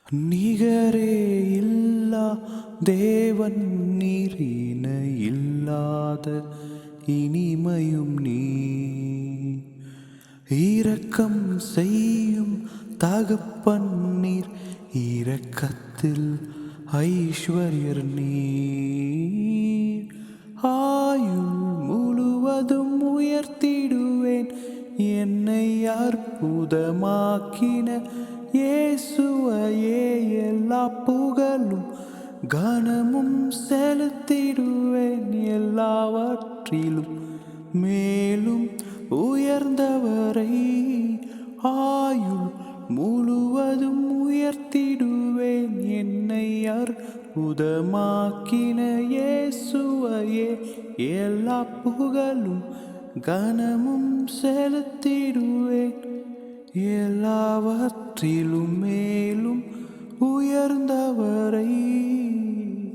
நிகரே இல்லா தேவன் நீர் இணை இல்லாத இனிமையும் நீ இரக்கம் செய்யும் தகப்பன் நீர் இரக்கத்தில் ஐஸ்வர்யர் நீர் ஆயுள் முழுவதும் உயர்த்திடுவேன் என்னை அற்புதமாக்கின இயேசுவையே எல்லா புகழும் கனமும் செலுத்திடுவேன் எல்லாவற்றிலும் மேலும் உயர்ந்தவரை ஆயுள் முழுவதும் உயர்த்திடுவேன் என்னை அற்புதமாக்கின இயேசுவையே எல்லா புகழும் கனமும் செலுத்திடுவேன் எல்லாவற்றிலும் மேலும் உயர்ந்தவரை